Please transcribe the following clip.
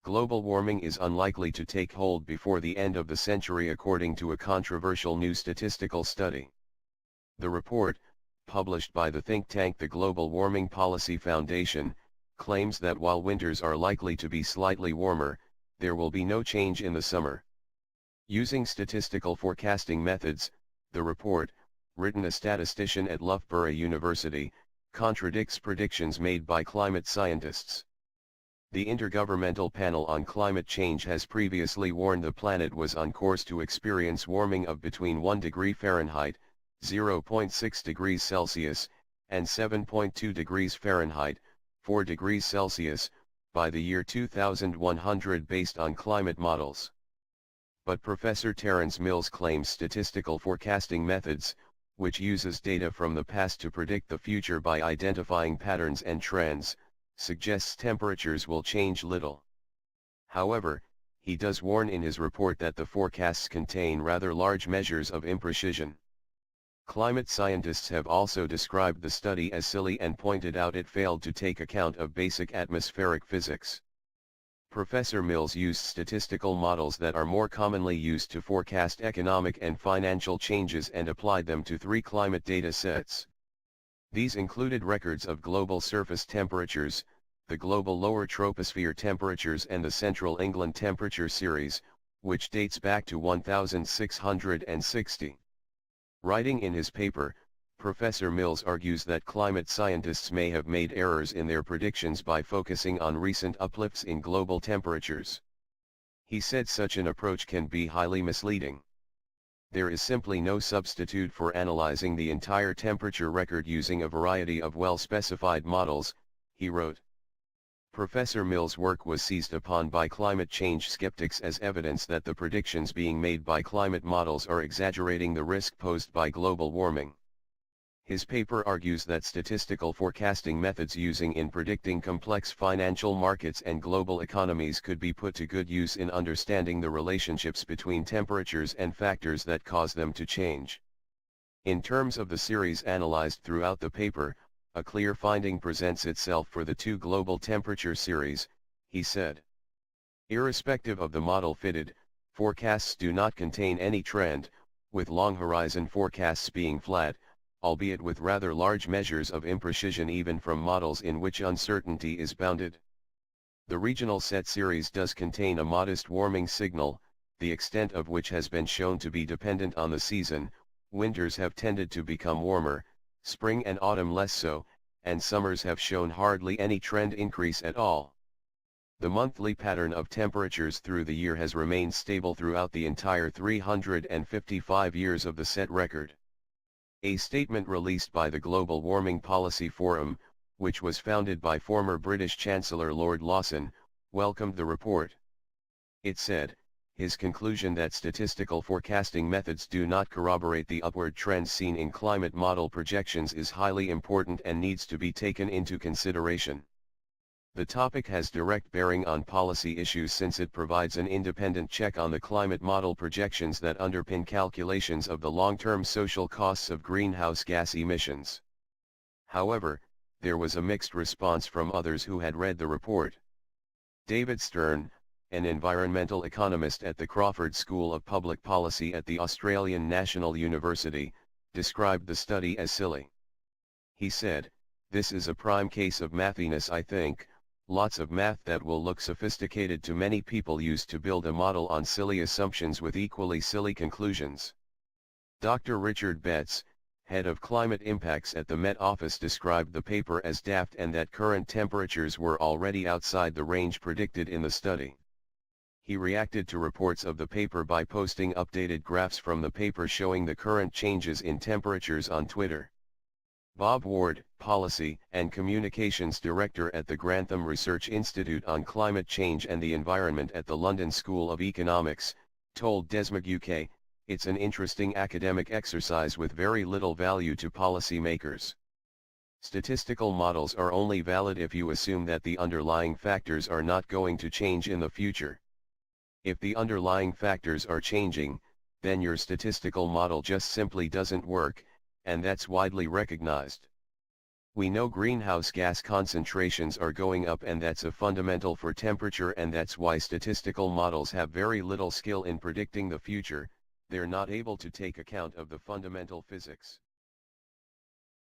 Global warming is unlikely to take hold before the end of the century according to a controversial new statistical study. The report, published by the think tank the Global Warming Policy Foundation, claims that while winters are likely to be slightly warmer, there will be no change in the summer. Using statistical forecasting methods, the report, written a statistician at Loughborough University, contradicts predictions made by climate scientists. The Intergovernmental Panel on Climate Change has previously warned the planet was on course to experience warming of between 1 degree Fahrenheit, 0.6 degrees Celsius, and 7.2 degrees Fahrenheit, 4 degrees Celsius, by the year 2100 based on climate models. But Professor Terence Mills claims statistical forecasting methods, which uses data from the past to predict the future by identifying patterns and trends, suggests temperatures will change little. However, he does warn in his report that the forecasts contain rather large measures of imprecision. Climate scientists have also described the study as silly and pointed out it failed to take account of basic atmospheric physics. Professor Mills used statistical models that are more commonly used to forecast economic and financial changes and applied them to 3 climate data sets. These included records of global surface temperatures, the global lower troposphere temperatures and the Central England Temperature Series, which dates back to 1660. Writing in his paper, Professor Mills argues that climate scientists may have made errors in their predictions by focusing on recent uplifts in global temperatures. He said such an approach can be highly misleading. There is simply no substitute for analyzing the entire temperature record using a variety of well-specified models, he wrote. Professor Mills' work was seized upon by climate change skeptics as evidence that the predictions being made by climate models are exaggerating the risk posed by global warming. His paper argues that statistical forecasting methods using in predicting complex financial markets and global economies could be put to good use in understanding the relationships between temperatures and factors that cause them to change. In terms of the series analyzed throughout the paper, a clear finding presents itself for the 2 global temperature series, he said. Irrespective of the model fitted, forecasts do not contain any trend, with long horizon forecasts being flat, albeit with rather large measures of imprecision even from models in which uncertainty is bounded. The regional set series does contain a modest warming signal, the extent of which has been shown to be dependent on the season. Winters have tended to become warmer, spring and autumn less so, and summers have shown hardly any trend increase at all. The monthly pattern of temperatures through the year has remained stable throughout the entire 355 years of the set record. A statement released by the Global Warming Policy Forum, which was founded by former British Chancellor Lord Lawson, welcomed the report. It said, his conclusion that statistical forecasting methods do not corroborate the upward trends seen in climate model projections is highly important and needs to be taken into consideration. The topic has direct bearing on policy issues since it provides an independent check on the climate model projections that underpin calculations of the long-term social costs of greenhouse gas emissions. However, there was a mixed response from others who had read the report. David Stern, an environmental economist at the Crawford School of Public Policy at the Australian National University, described the study as silly. He said, "This is a prime case of mathiness, I think. Lots of math that will look sophisticated to many people used to build a model on silly assumptions with equally silly conclusions." Dr. Richard Betts, head of climate impacts at the Met Office, described the paper as daft and that current temperatures were already outside the range predicted in the study. He reacted to reports of the paper by posting updated graphs from the paper showing the current changes in temperatures on Twitter. Bob Ward, Policy and Communications Director at the Grantham Research Institute on Climate Change and the Environment at the London School of Economics, told Desmog UK, "It's an interesting academic exercise with very little value to policymakers. Statistical models are only valid if you assume that the underlying factors are not going to change in the future. If the underlying factors are changing, then your statistical model just simply doesn't work, and that's widely recognized." We know greenhouse gas concentrations are going up, and that's a fundamental for temperature, and that's why statistical models have very little skill in predicting the future. They're not able to take account of the fundamental physics.